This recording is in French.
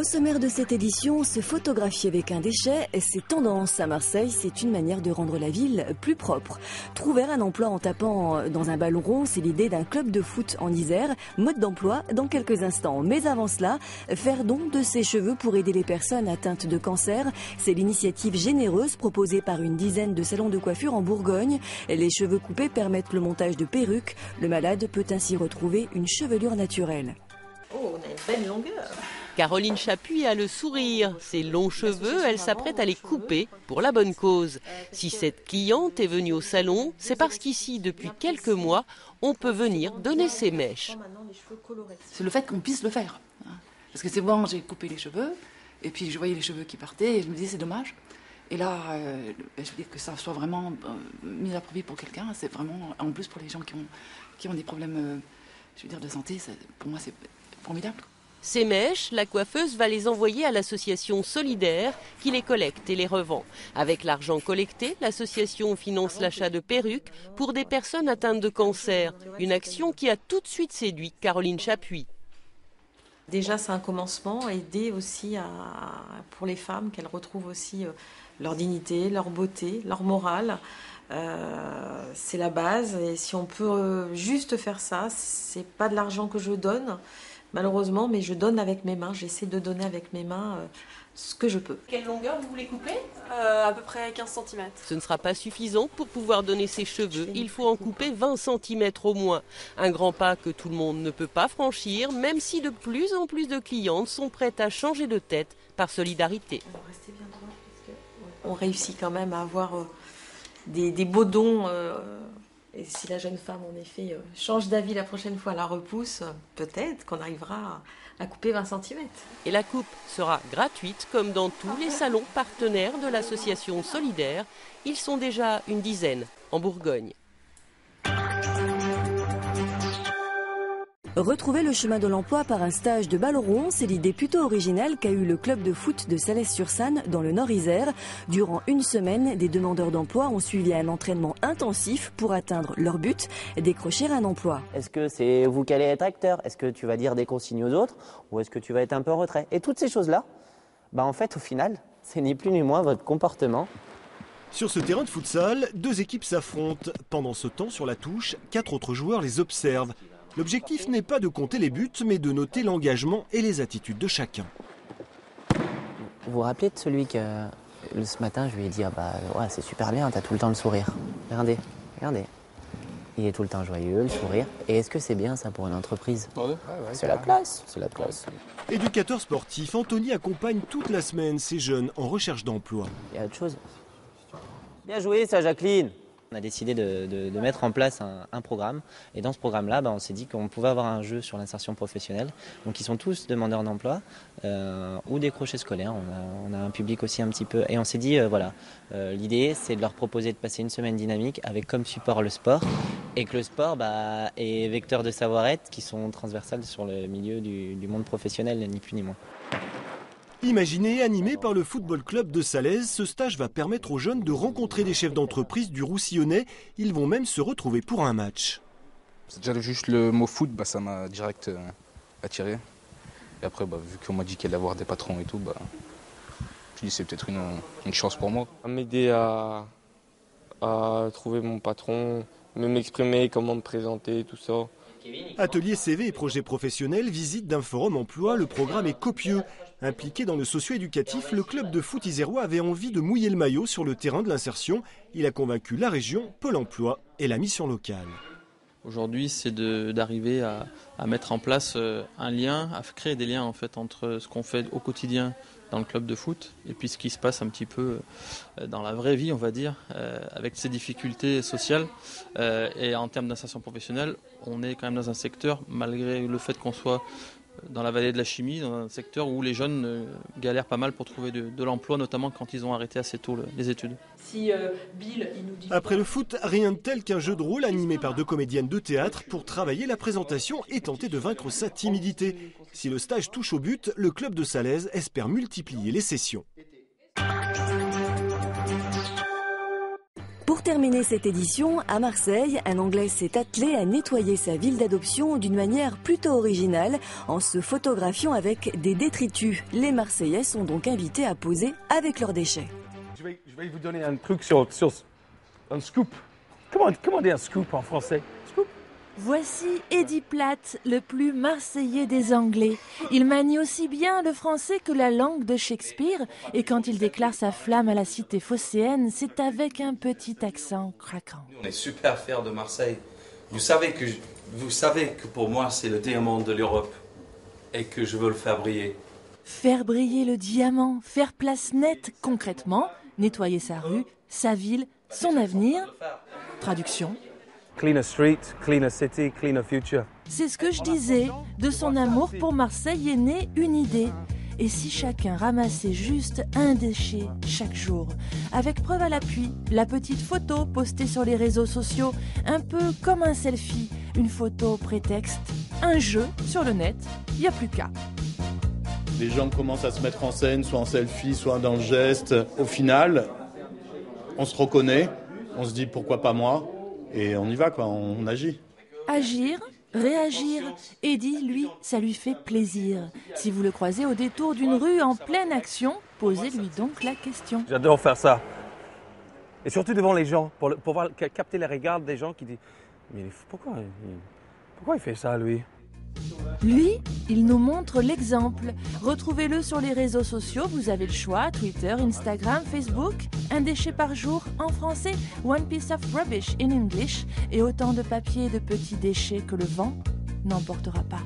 Au sommaire de cette édition, se photographier avec un déchet, c'est tendance à Marseille, c'est une manière de rendre la ville plus propre. Trouver un emploi en tapant dans un ballon rond, c'est l'idée d'un club de foot en Isère. Mode d'emploi dans quelques instants. Mais avant cela, faire don de ses cheveux pour aider les personnes atteintes de cancer, c'est l'initiative généreuse proposée par une dizaine de salons de coiffure en Bourgogne. Les cheveux coupés permettent le montage de perruques. Le malade peut ainsi retrouver une chevelure naturelle. Oh, on a une belle longueur. Caroline Chapuis a le sourire. Ses longs cheveux, elle s'apprête à les couper pour la bonne cause. Si cette cliente est venue au salon, c'est parce qu'ici, depuis quelques mois, on peut venir donner ses mèches. C'est le fait qu'on puisse le faire. Parce que c'est bon, j'ai coupé les cheveux, et puis je voyais les cheveux qui partaient, et je me disais c'est dommage. Et là, je veux dire que ça soit vraiment mis à profit pour quelqu'un, c'est vraiment, en plus pour les gens qui ont des problèmes je veux dire, de santé, pour moi c'est formidable. Ces mèches, la coiffeuse va les envoyer à l'association Solidaire qui les collecte et les revend. Avec l'argent collecté, l'association finance l'achat de perruques pour des personnes atteintes de cancer. Une action qui a tout de suite séduit Caroline Chapuis. Déjà, c'est un commencement, aider aussi pour les femmes, qu'elles retrouvent aussi leur dignité, leur beauté, leur morale. C'est la base et si on peut juste faire ça, c'est pas de l'argent que je donne, malheureusement, mais je donne avec mes mains, j'essaie de donner avec mes mains ce que je peux. Quelle longueur vous voulez couper ? À peu près 15 cm. Ce ne sera pas suffisant pour pouvoir donner ses cheveux, il faut en couper 20 cm au moins. Un grand pas que tout le monde ne peut pas franchir, même si de plus en plus de clientes sont prêtes à changer de tête par solidarité. Restez bien droit, parce qu'on réussit quand même à avoir des beaux dons. Et si la jeune femme, en effet, change d'avis la prochaine fois, la repousse, peut-être qu'on arrivera à couper 20 cm. Et la coupe sera gratuite, comme dans tous les salons partenaires de l'association Solidaire. Ils sont déjà une dizaine en Bourgogne. Retrouver le chemin de l'emploi par un stage de ballon rond, c'est l'idée plutôt originale qu'a eu le club de foot de Salles-sur-Sanne dans le Nord-Isère. Durant une semaine, des demandeurs d'emploi ont suivi un entraînement intensif pour atteindre leur but, décrocher un emploi. Est-ce que c'est vous qui allez être acteur? Est-ce que tu vas dire des consignes aux autres? Ou est-ce que tu vas être un peu en retrait? Et toutes ces choses-là, en fait, au final, c'est ni plus ni moins votre comportement. Sur ce terrain de futsal, deux équipes s'affrontent. Pendant ce temps, sur la touche, 4 autres joueurs les observent. L'objectif n'est pas de compter les buts, mais de noter l'engagement et les attitudes de chacun. Vous vous rappelez de celui que ce matin, je lui ai dit ouais, c'est super bien, t'as tout le temps le sourire. Regardez. Il est tout le temps joyeux, le sourire. Et est-ce que c'est bien ça pour une entreprise? C'est la classe, c'est la classe. Éducateur sportif, Anthony accompagne toute la semaine ces jeunes en recherche d'emploi. Il y a autre chose. Bien joué ça, Jacqueline. On a décidé de mettre en place un programme. Et dans ce programme-là, on s'est dit qu'on pouvait avoir un jeu sur l'insertion professionnelle. Donc ils sont tous demandeurs d'emploi ou décrochés scolaires. On a un public aussi un petit peu. Et on s'est dit, l'idée, c'est de leur proposer de passer une semaine dynamique avec comme support le sport. Et que le sport est vecteur de savoir-être qui sont transversales sur le milieu du monde professionnel, ni plus ni moins. Imaginé et animé par le football club de Salaise, ce stage va permettre aux jeunes de rencontrer des chefs d'entreprise du Roussillonnais. Ils vont même se retrouver pour un match. C'est déjà juste le mot foot, ça m'a direct attiré. Et après, vu qu'on m'a dit qu'il allait avoir des patrons et tout, je me dis c'est peut-être une chance pour moi. M'aider à trouver mon patron, m'exprimer, comment me présenter, tout ça. Atelier CV et projets professionnels, visite d'un forum emploi, le programme est copieux. Impliqué dans le socio-éducatif, le club de foot isérois avait envie de mouiller le maillot sur le terrain de l'insertion. Il a convaincu la région, Pôle emploi et la mission locale. Aujourd'hui, c'est d'arriver à mettre en place un lien, à créer des liens en fait entre ce qu'on fait au quotidien dans le club de foot et puis ce qui se passe un petit peu dans la vraie vie, on va dire, avec ces difficultés sociales. Et en termes d'insertion professionnelle, on est quand même dans un secteur, malgré le fait qu'on soit dans la vallée de la chimie, dans un secteur où les jeunes galèrent pas mal pour trouver de l'emploi, notamment quand ils ont arrêté assez tôt les études. Après le foot, rien de tel qu'un jeu de rôle animé par 2 comédiennes de théâtre pour travailler la présentation et tenter de vaincre sa timidité. Si le stage touche au but, le club de Salaise espère multiplier les sessions. Pour Pour terminer cette édition, à Marseille, un Anglais s'est attelé à nettoyer sa ville d'adoption d'une manière plutôt originale en se photographiant avec des détritus. Les Marseillais sont donc invités à poser avec leurs déchets. Je vais vous donner un truc sur un scoop. Comment dire scoop en français? Scoop. Voici Eddie Platt, le plus marseillais des Anglais. Il manie aussi bien le français que la langue de Shakespeare, et quand il déclare sa flamme à la cité phocéenne, c'est avec un petit accent craquant. On est super fiers de Marseille. Vous savez que pour moi c'est le diamant de l'Europe et que je veux le faire briller. Faire briller le diamant, faire place nette concrètement, nettoyer sa rue, sa ville, son avenir. Traduction. Cleaner street, cleaner city, cleaner future. C'est ce que je disais. De son amour pour Marseille est née une idée. Et si chacun ramassait juste un déchet chaque jour, avec preuve à l'appui, la petite photo postée sur les réseaux sociaux, un peu comme un selfie, une photo prétexte, un jeu sur le net, il n'y a plus qu'à. Les gens commencent à se mettre en scène, soit en selfie, soit dans le geste. Au final, on se reconnaît, on se dit pourquoi pas moi, et on y va, quoi, on agit. Agir, réagir. Eddie, lui, ça lui fait plaisir. Si vous le croisez au détour d'une rue en pleine action, posez-lui donc la question. J'adore faire ça. Et surtout devant les gens, pour voir, capter les regards des gens qui disent « Mais pourquoi il fait ça, lui ?» Lui, il nous montre l'exemple. Retrouvez-le sur les réseaux sociaux, vous avez le choix, Twitter, Instagram, Facebook. Un déchet par jour en français, one piece of rubbish in English, et autant de papier et de petits déchets que le vent n'emportera pas.